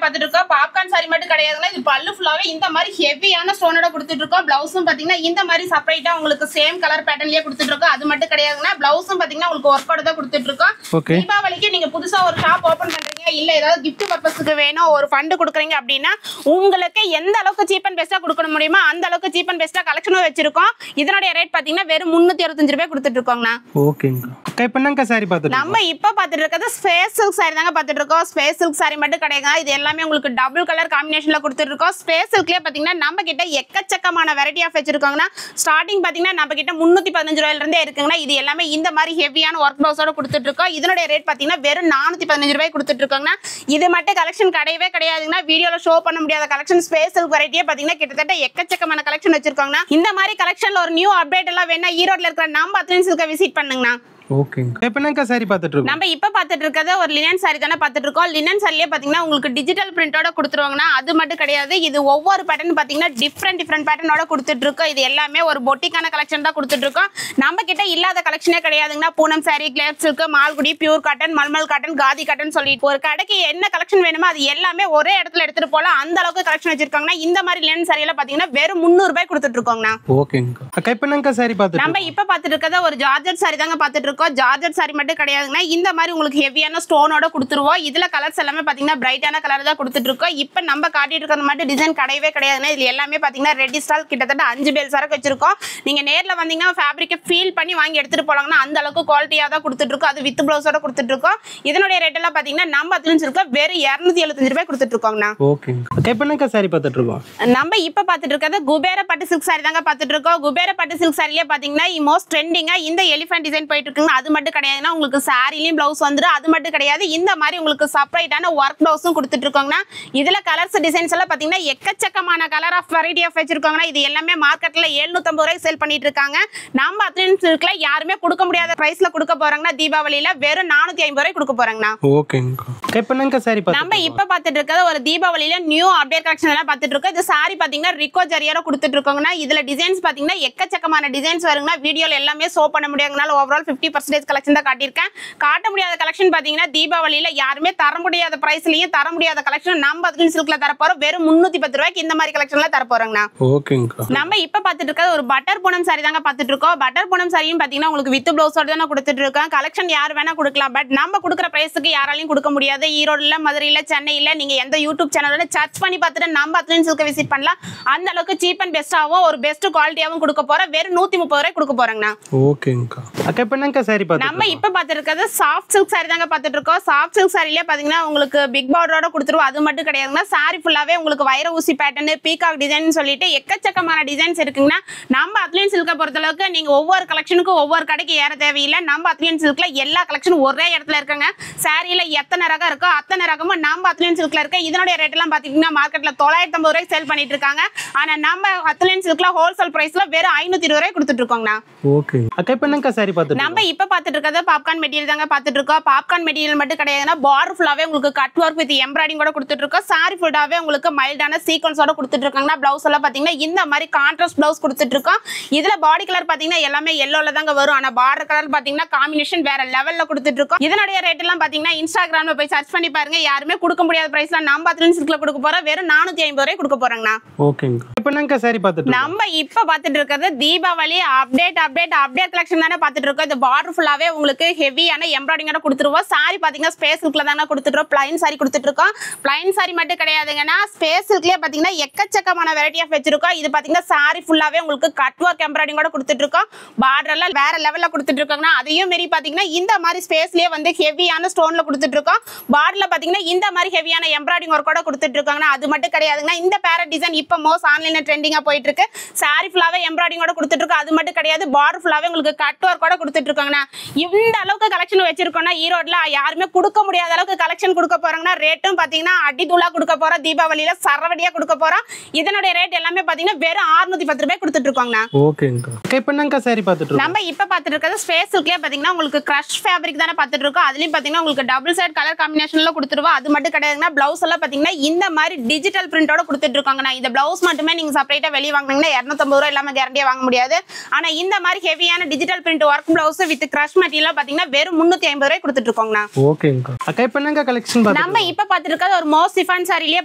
பாத்துட்டு இருக்கோம். பாப்கார்ன் சாரி மட்டும் கிடையாதுங்க, இது பல்லு ஃபுல்லாவே இந்த மாதிரி ஹெவியான ஸ்டோனோட கொடுத்துட்டு இருக்கோம். பிளவுஸும் பாத்தீங்கன்னா இந்த மாதிரி செப்பரேட்டா உங்களுக்கு சேம் கலர் பேட்டர்ன்லயே கொடுத்துட்டு இருக்கோம். அது மட்டும் கிடையாதுங்க, பிளவுஸும் பாத்தீங்கன்னா உங்களுக்கு ஒர்க் அவுட் தான் கொடுத்துட்டு இருக்கோம். தீபாவளிக்கு நீங்க புதுசா ஒரு ஷாப் ஓபன் பண்றீங்க, இல்ல ஏதாவது கிஃப்ட் பர்பஸ்க்கு வேணும், ஒரு ஃபண்ட் கொடுக்குறீங்க அப்படின்னா உங்களுக்கு எந்த அளவுக்கு சீப் அண்ட் பெஸ்டா கொடுக்க முடியுமோ அந்த அளவுக்கு சீப் அண்ட் பெஸ்டா கலெக்ஷனும் வச்சிருக்கோம். இதனுடைய ரேட் பாத்தீங்கன்னா வெறும் 365 ரூபாய் கொடுத்துட்டு இருக்கோங்கண்ணா. ஓகேங்க அக்கா, இப்போ என்னங்க சாரி பார்த்துட்டு நம்ம இப்ப பாத்துட்டு இருக்கிறது ஸ்பேஸ் சில்க் சாரி தாங்க பாத்துட்டு இருக்கோம். ஸ்பேஸ் சில்க் சாரி மட்டும் கிடையாது, இது எல்லாமே உங்களுக்கு டபுள் கலர் காம்பினேஷன்ல கொடுத்துட்டு இருக்கோம். ஸ்பேஸ் சில்க்லயே பாத்தீங்கன்னா நம்ம கிட்ட எக்கச்சக்கமான வெரைட்டி ஆஃப் வச்சிருக்காங்கன்னா ஸ்டார்டிங் பாத்தீங்கன்னா நம்ம கிட்ட 315 ரூபாயில இருந்தே இருக்குங்கன்னா இது எல்லாமே இந்த மாதிரி ஹெவியான ஒர்க் பிளவுஸோட கொடுத்துட்டு இருக்கோம். இதனுடைய ரேட் பாத்தீங்கன்னா வெறும் 415 ரூபாய் கொடுத்துட்டு இருக்கோங்கன்னா இது மட்டும் கலெக்ஷன் கிடையவே கிடையாதுங்கன்னா, வீடியோல ஷோ பண்ண முடியாத கலெக்ஷன். ஸ்பேஸ் சில்க் வெரைட்டியே பாத்தீங்கன்னா கிட்டத்தட்ட எக்கச்சக்கமான கலெக்ஷன் வச்சிருக்காங்கன்னா இந்த மாதிரி கலெக்ஷன்ல ஒரு நியூ அப்டேட் எல்லாம் வேணா ஈரோட்ல இருக்கிற நம்ம அத்லீன் சில்கை விசிட் பண்ணுங்கண்ணா. ஓகேங்க, இப்போ என்னங்க சாரி பார்த்துட்டு இருக்கோம்? நம்ம இப்ப பாத்துட்டு இருக்கிறது ஒரு லினன் சாரி தானே பாத்துட்டு இருக்கோம். லினன் சாரியே பாத்தீங்கன்னா உங்களுக்கு டிஜிட்டல் பிரிண்டோட கொடுத்துருவாங்கன்னா அது மட்டும் கிடையாது, இது ஒவ்வொரு பேட்டர்ன் பாத்தீங்கன்னா டிஃப்ரெண்ட் பேட்டர்னோட கொடுத்துட்டு இருக்கோம். இது எல்லாமே ஒரு பொட்டிக்கான கலெக்ஷன் தான் கொடுத்துட்டு இருக்கோம். நம்ம கிட்ட இல்லாத கலெக்ஷனே கிடையாதுங்கன்னா, பூனம் சாரி, கிளேப் silk, Malgudi, pure cotton, malmal cotton, khadi cotton சொல்லிட்டு ஒரு கடைக்கு என்ன கலெக்ஷன் வேணுமோ அது எல்லாமே ஒரே இடத்துல எடுத்துட்டு போலாம். அந்த அளவுக்கு கலெக்ஷன் வச்சிருக்காங்கன்னா இந்த மாதிரி லினன் சாரியில பாத்தீங்கன்னா வெறும் 300 ரூபாய் கொடுத்துட்டு இருக்கோங்கண்ணா. ஓகேங்க அக்கா, இப்போ என்னங்க சாரி பார்த்துட்டு நம்ம இப்ப பாத்துட்டு இருக்கிறது ஒரு ஜார்ஜெட் சாரி தாங்க பாத்துட்டு இருக்கோம். ஜார்ஜெட் சாரி மட்டும் கிடையாதுன்னா இந்த மாதிரி உங்களுக்கு ஹெவியான ஸ்டோனோட கொடுத்துருவோம். இதுல கலர்ஸ் எல்லாமே பாத்தீங்கன்னா பிரைட்டான கலர் தான் கொடுத்துட்டு இருக்கோம். இப்ப நம்ம காட்டிட்டு இருக்கிறது மட்டும் டிசைன் கிடையவே கிடையாதுன்னா இதுல எல்லாமே பாத்தீங்கன்னா ரெடி ஸ்டால் கிட்டத்தட்ட 5 பேல் சரக்கு வச்சிருக்கோம். நீங்க நேர்ல வந்தீங்கன்னா ஃபேப்ரிக்கை ஃபீல் பண்ணி வாங்கி எடுத்துட்டு போலாங்கன்னா அந்த அளவுக்கு குவாலிட்டியா தான் கொடுத்துட்டு இருக்கோம். அது வித் பிளவுஸோட கொடுத்துட்டு இருக்கோம். இதனுடைய ரேட் எல்லாம் பாத்தீங்கன்னா நம்ம அத்லீன் சில்க் வெறும் 275 ரூபாய் கொடுத்துட்டு இருக்கோங்கண்ணா. ஓகேங்க அக்கா, இப்போ என்னங்க சாரி பார்த்துட்டு இருக்கோம்? நம்ம இப்ப பாத்துட்டு இருக்கிறது குபேர பட்டு சில்க் சாரி தாங்க பாத்துட்டு இருக்கோம். குபேர பட்டு சில்க் சாரியே பாத்தீங்கன்னா மோஸ்ட் ட்ரெண்டிங்கா இந்த எலிஃபென்ட் டிசைன் போயிட்டு இருக்குங்க. அது மட்டும் கிடையாதுன்னா உங்களுக்கு சாரிலயும் பிளவுஸ் வந்துடும். அது மட்டும் கிடையாது, இந்த மாதிரி உங்களுக்கு செப்பரேட்டான ஒர்க் பிளவுஸும் கொடுத்துட்டு இருக்கோங்கன்னா இதுல கலர்ஸ் டிசைன்ஸ் எல்லாம் பாத்தீங்கன்னா எக்கச்சக்கமான கலர் ஆஃப் வெரைட்டி ஆஃப் வச்சிருக்காங்கன்னா இது எல்லாமே மார்க்கெட்ல 750 ரூபாய்க்கு சேல் பண்ணிட்டு இருக்காங்க. நம்ம அத்லீன் சில்க்ல யாருமே கொடுக்க முடியாத பிரைஸ்ல கொடுக்க போறாங்கன்னா தீபாவளியில வெறும் 450 ரூபாய் கொடுக்க போறாங்கன்னா. ஓகேங்க, இப்போ என்னங்க சாரி பார்த்துட்டு நம்ம இப்ப பாத்துட்டு இருக்கிறது ஒரு தீபாவளியில நியூ அப்டேட் கலெக்ஷன் எல்லாம் பாத்துட்டு இருக்கோம். இந்த சாரி பாத்தீங்கன்னா ரிக்கோ ஜரியோட கொடுத்துட்டு இருக்கோங்கன்னா இதுல டிசைன்ஸ் பாத்தீங்கன்னா எக்கச்சக்கமான டிசைன்ஸ் வருங்கன்னா வீடியோல எல்லாமே ஷோ பண்ண முடியாதனால ஓவரால் 50% கலெக்ஷன் தான் காட்டியிருக்கேன். காட்ட முடியாத கலெக்ஷன் பாத்தீங்கன்னா தீபாவளியில யாருமே தர முடியாத பிரைஸ்லயும் தர முடியாத கலெக்ஷன் நம்ம அத்லீன் சில்க்ல தர போறோம். வெறும் 310 ரூபாய்க்கு இந்த மாதிரி கலெக்ஷன்ல தர போறோங்கண்ணா. ஓகேங்க, நம்ம இப்ப பாத்துட்டு இருக்கிறது ஒரு பட்டர் பூனம் சாரி தாங்க பாத்துட்டு இருக்கோம். பட்டர் பூனம் சாரியும் பாத்தீங்கன்னா உங்களுக்கு வித் பிளவுஸோட தானே கொடுத்துட்டு இருக்கோம். கலெக்ஷன் யார் வேணா கொடுக்கலாம், பட் நம்ம கொடுக்குற பிரைஸுக்கு யாராலையும் கொடுக்க முடியாது. ஈரோடுல, மதுரையில, சென்னையில நீங்க எந்த யூடியூப் சேனலோட சர்ச் பண்ணி பார்த்துட்டு நம்ம அத்லீன் சில்கை விசிட் பண்ணலாம். அந்த அளவுக்கு சீப் அண்ட் பெஸ்டாவும் ஒரு பெஸ்ட் குவாலிட்டியாவும் கொடுக்க போறோம். வெறும் 130 ரூபாய் கொடுக்க போறோங்கண்ணா. ஓகேங்க அக்கா, இப்போ என்னங்க சாரி பார்த்துட்டு நம்ம இப்ப பாத்துட்டு இருக்கிறது சாஃப்ட் சில்க் சாரி தாங்க பாத்துட்டு இருக்கோம். சாஃப்ட் சில்க் சாரிலே பாத்தீங்கன்னா உங்களுக்கு பிக் பார்டரோட கொடுத்துருவோம். அது மட்டும் கிடையாதுன்னா சாரி ஃபுல்லாவே உங்களுக்கு வைர ஊசி பேட்டர்ன், பீகாக் டிசைன் சொல்லிட்டு எக்கச்சக்கமான டிசைன்ஸ் இருக்குங்கன்னா நம்ம அத்லீன் சில்கை பொறுத்தளவுக்கு நீங்க ஒவ்வொரு கலெக்ஷனுக்கும் ஒவ்வொரு கடைக்கு ஏற தேவையில்லை. நம்ம அத்லீன் சில்க்ல எல்லா கலெக்ஷனும் ஒரே இடத்துல இருக்காங்க. சாரியில எத்தனை ரகம் இருக்கோ அத்தனை ரகமும் நம்ம அத்லீன் சில்க்ல இருக்க. இதனுடைய ரேட் எல்லாம் பாத்தீங்கன்னா மார்க்கெட்ல 950 ரூபாய் சேல் பண்ணிட்டு இருக்காங்க. ஆனா நம்ம அத்லீன் சில்க்ல ஹோல்சேல் பிரைஸ்ல வெறும் 520 ரூபாய் கொடுத்துட்டு இருக்கோங்கண்ணா. ஓகே அக்கா, இப்போ என்னங்க சாரி பார்த்துட்டு நம்ம இப்ப பாத்துட்டு இருக்கிறது பாப்கார்ன் மெட்டீரியல் தாங்க பாத்துட்டு இருக்கோம். பாப்கார்ன் மெட்டீரியல் மட்டும் கிடையாதுன்னா பார்டர் ஃபுல்லாவே உங்களுக்கு கட் ஒர்க் வித் எம்ப்ராய்டிங் கூட கொடுத்துட்டு இருக்கோம். சாரி ஃபுல்லாவே உங்களுக்கு மைல்டான சீக்வன்ஸோட கொடுத்துட்டு இருக்காங்க. பிளவுஸ் எல்லாம் பாத்தீங்கன்னா இந்த மாதிரி கான்ட்ராஸ்ட் பிளவுஸ் கொடுத்துட்டு இருக்கோம். இதுல பாடி கலர் பாத்தீங்கன்னா எல்லாமே எல்லோல தாங்க வரும். ஆனா பார்டர் கலர் பாத்தீங்கன்னா காம்பினேஷன் வேற லெவல்ல கொடுத்துட்டு இருக்கோம். இதனுடைய ரேட் எல்லாம் பாத்தீங்கன்னா இன்ஸ்டாகிராம்ல போய் சர்ச் பண்ணி பாருங்க. யாருமே கொடுக்க முடியாத பிரைஸ்ல நம்ம அத்லீன் சில்க்ல கொடுக்க போறோம். வெறும் 450 ரூபாய் கொடுக்க போறாங்கண்ணா. ஓகேங்க, இப்போ என்னங்க சாரி பார்த்துட்டு நம்ம இப்ப பாத்துட்டு இருக்கிறது தீபாவளி அப்டேட் கலெக்ஷன் தானே பாத்துட்டு இருக்கோம். இந்த பார்டர் ஃபுல்லாவே உங்களுக்கு ஹெவியான எம்ப்ராய்டிங்கோட கொடுத்துருவோம். சாரி பாத்தீங்கன்னா ஸ்பேஸ் சில்க்ல தானே கொடுத்துட்டு பிளைன் சாரி கொடுத்துட்டு இருக்கோம். பிளைன் சாரி மட்டும் கிடையாதுங்கன்னா ஸ்பேஸ் சில்க்லயே பாத்தீங்கன்னா எக்கச்சக்கமான வெரைட்டி ஆஃப் வச்சிருக்கோம். இது பாத்தீங்கன்னா சாரி ஃபுல்லாவே உங்களுக்கு கட் ஒர்க் எம்ப்ராய்டிங்கோட கொடுத்துட்டு இருக்கோம். பார்டர்ல வேற லெவல்ல கொடுத்துட்டு இருக்காங்கன்னா அதையும் மீறி பாத்தீங்கன்னா இந்த மாதிரி ஸ்பேஸ்லயே வந்து ஹெவியான ஸ்டோன்ல கொடுத்துட்டு இருக்கோம். பார்டர்ல பாத்தீங்கன்னா இந்த மாதிரி ஹெவியான எம்ப்ராய்டிங் ஒர்க்கோட கொடுத்துட்டு இருக்காங்கன்னா அது மட்டும் கிடையாதுங்கன்னா இந்த பேரட் டிசைன் இப்ப மோஸ்ட் ஆன்லைன்ல ட்ரெண்டிங்கா போயிட்டு இருக்கு. சாரி ஃபுல்லாவே எம்ப்ராய்டிங்கோட கொடுத்துட்டு இருக்கோம். அது மட்டும் கிடையாது, பார்டர் ஃபுல்லாவே உங்களுக்கு கட் ஒர்க்கோட கொடுத்துட்டு இருக்காங்கன்னா இந்த அளவுக்கு கலெக்ஷன் வச்சிருக்கோம்னா ஈரோட்ல யாருமே கொடுக்க முடியாத அளவுக்கு கலெக்ஷன் கொடுக்க போறாங்கன்னா ரேட்டும் பாத்தீங்கன்னா அடிதூளா கொடுக்க போறோம். தீபாவளியில சரவடியா கொடுக்க போறோம். இதனுடைய ரேட் எல்லாமே பாத்தீங்கன்னா வெறும் 610 ரூபாய் கொடுத்துட்டு இருக்காங்கண்ணா. ஓகேங்க, இப்போ என்னங்க சாரி பார்த்துட்டு நம்ம இப்ப பாத்துட்டு இருக்கிறது ஸ்பேஸ் சில்க்லயே பாத்தீங்கன்னா உங்களுக்கு கிரஷ் ஃபேப்ரிக் தானே பாத்துட்டு இருக்கோம். அதுலயும் பாத்தீங்கன்னா உங்களுக்கு டபுள் சைடு கலர் காம்பினேஷன்ல கொடுத்துருவோம். அது மட்டும் கிடையாதுன்னா பிளவுஸ் எல்லாம் பாத்தீங்கன்னா இந்த மாதிரி டிஜிட்டல் பிரிண்டோட கொடுத்துட்டு இருக்காங்கண்ணா. இந்த பிளவுஸ் மட்டுமே நீங்க செப்பரேட்டா வெளியே வாங்கினீங்கன்னா 250 ரூபாய் இல்லாம கேரண்டியா வாங்க முடியாது. ஆனா இந்த மாதிரி ஹெவியான digital print work blouse with with crush material பாத்தீங்கன்னா வெறும் 350 ரூபாய் கொடுத்துட்டு இருக்கோங்கண்ணா. ஓகேங்க அக்கா. இப்போ என்னங்க கலெக்ஷன் பாத்தீங்க? நம்ம இப்ப பாத்துட்டு இருக்கிறது ஒரு மோஸ்ட் சிஃபான் சாரிலேயே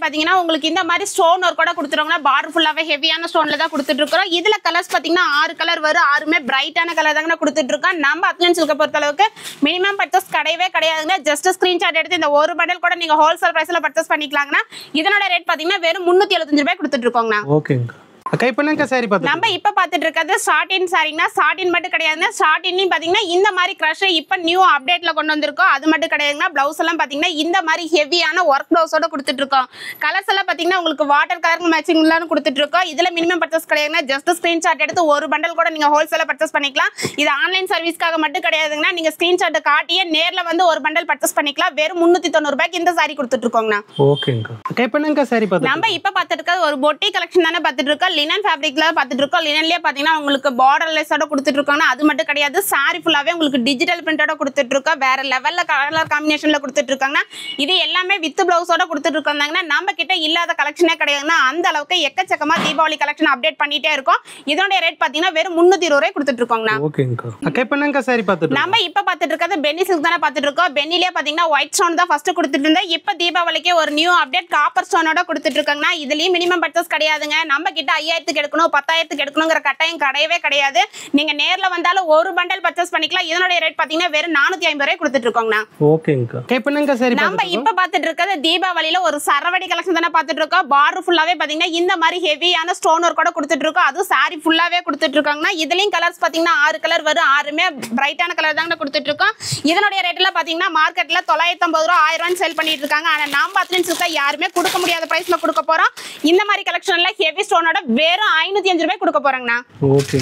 பாத்தீங்கன்னா உங்களுக்கு இந்த மாதிரி ஸ்டோன் ஒர்க் கூட கொடுத்துருவாங்க. பார்டர் ஃபுல்லாவே ஹெவியான ஸ்டோன்ல தான் கொடுத்துட்டு இருக்கோம். இதுல கலர்ஸ் பாத்தீங்கன்னா 6 கலர் வரும். 6மே பிரைட்டான கலர் தாங்க கொடுத்துட்டு இருக்கோம். நம்ம அத்லன் சில்க பொறுத்த அளவுக்கு மினிமம் பர்ச்சேஸ் கிடையவே கிடையாதுங்க. ஜஸ்ட் ஸ்கிரீன்ஷாட் எடுத்து இந்த ஒரு பண்டல் கூட நீங்க ஹோல்சேல் பிரைஸ்ல பர்ச்சேஸ் பண்ணிக்கலாங்கன்னா இதனோட ரேட் பாத்தீங்கன்னா வெறும் 375 ரூபாய் கொடுத்துட்டு இருக்கோங்கண்ணா. ஓகேங்க அக்கா. இப்போ என்னங்க சாரி பாத்தீங்க? நம்ம இப்ப பாத்துட்டு இருக்கிறது சாட்டின் சாரினா சாட்டின் மட்டும் கிடையாதுங்க. சாட்டின்லயும் பாத்தீங்கன்னா இந்த மாதிரி கிரஷ் இப்ப நியூ அப்டேட்ல கொண்டு வந்திருக்கோம். அது மட்டும் கிடையாதுங்க. பிளவுஸ் எல்லாம் பாத்தீங்கன்னா இந்த மாதிரி ஹெவியான ஒர்க் பிளவுஸோட கொடுத்துட்டு இருக்கோம். கலர்ஸ் எல்லாம் பாத்தீங்கன்னா உங்களுக்கு வாட்டர் கலருக்கு மேட்சிங் எல்லாம் கொடுத்துட்டு இருக்கோம். இதுல மினிமம் பர்ச்சேஸ் கிடையாதுங்க. ஜஸ்ட் ஸ்கிரீன்ஷாட் எடுத்து ஒரு பண்டல் கூட நீங்க ஹோல்சேல பர்ச்சேஸ் பண்ணிக்கலாம். இது ஆன்லைன் சர்வீஸ்க்காக மட்டும் கிடையாதுங்க. நீங்க ஸ்கிரீன்ஷாட் காட்டியே நேர்ல வந்து ஒரு பண்டல் பர்ச்சேஸ் பண்ணிக்கலாம். வெறும் 390 ரூபாய்க்கு இந்த சாரி கொடுத்துட்டு இருக்கோங்கண்ணா. ஓகேங்க அக்கா. இப்போ என்னங்க சாரி பாத்தீங்க? நம்ம இப்ப பாத்துட்டு இருக்கிறது ஒரு பொட்டி கலெக்ஷன் தானே பாத்துட்டு இருக்கோம். லினன் ஃபேப்ரிக்ல பாத்துட்டு இருக்கோம். லினன்லயே பாத்தீங்கன்னா உங்களுக்கு பார்டர்லெஸோட கொடுத்துட்டு இருக்காங்க. அது மட்டும் கிடையாது, சாரி ஃபுல்லாவே உங்களுக்கு டிஜிட்டல் பிரிண்டோட கொடுத்துட்டு இருக்கோம். வேற லெவல்ல கலர் காம்பினேஷன்ல கொடுத்துட்டு இருக்காங்க. இது எல்லாமே வித் பிளவுஸோட கொடுத்துட்டு இருக்காங்கன்னா நம்ம கிட்ட இல்லாத கலெக்ஷனே கிடையாதுன்னா அந்த அளவுக்கு எக்கச்சக்கமா தீபாவளி கலெக்ஷன் அப்டேட் பண்ணிட்டே இருக்கோம். இதோட ரேட் பாத்தீங்கன்னா வெறும் 320 ரூபாய் கொடுத்துட்டு இருக்கோங்க. ஓகேங்க அக்கா. இப்போ என்னங்க சாரி பாத்துட்டு? நம்ம இப்ப பாத்துட்டு இருக்கிறது பென்னி சில்க் தானே பாத்துட்டு இருக்கோம். பென்னிலே பாத்தீங்கன்னா ஒயிட் ஸ்டோன் தான் ஃபர்ஸ்ட் கொடுத்துட்டு இருந்தேன். இப்ப தீபாவளிக்கு ஒரு நியூ அப்டேட் காப்பர் ஸ்டோனோட கொடுத்துட்டு இருக்காங்க. இதுலயும் மினிமம் பர்ச்சேஸ் கிடையாதுங்க. நம்ம கிட்ட 5000க்கு எடுக்கணும் 10,000க்கு எடுக்கணுங்கிற கட்டாயம் கிடையவே கிடையாது. நீங்க நேர்ல வந்தாலும் ஒரு பண்டல் பர்ச்சேஸ் பண்ணிக்கலாம். இதனோட ரேட் பாத்தீங்கன்னா வெறும் 450 ரூபாய் கொடுத்துட்டு இருக்கோங்கண்ணா. ஓகேங்க. இப்போ என்னங்க சாரி பாத்துட்டு? நம்ம இப்ப பாத்துட்டு இருக்கிறது தீபாவளியில ஒரு சரவடி கலெக்ஷன் தானே பாத்துட்டு இருக்கோம். பார்டர் ஃபுல்லாவே பாத்தீங்கன்னா இந்த மாதிரி ஹெவியான ஸ்டோன் ஒர்க் கூட கொடுத்துட்டு இருக்கோம். அது சாரி ஃபுல்லாவே கொடுத்துட்டு இருக்காங்கன்னா இதுலயும் கலர்ஸ் பாத்தீங்கன்னா 6 கலர் வரும். 6மே பிரைட்டான கலர் தாங்க கொடுத்துட்டு இருக்கோம். இதனுடைய ரேட் எல்லாம் பாத்தீங்கன்னா மார்க்கெட்ல 950 ரூபாய் 1000 ரூபாய் சேல் பண்ணிட்டு இருக்காங்க. ஆனா நாம அத்லன் சில்க யாருமே கொடுக்க முடியாத பிரைஸ்ல கொடுக்க போறோம். இந்த மாதிரி கலெக்ஷன்ல ஹெவி ஸ்டோனோட வெறும் 505 ரூபாய் கொடுக்க போறாங்கண்ணா. ஓகே.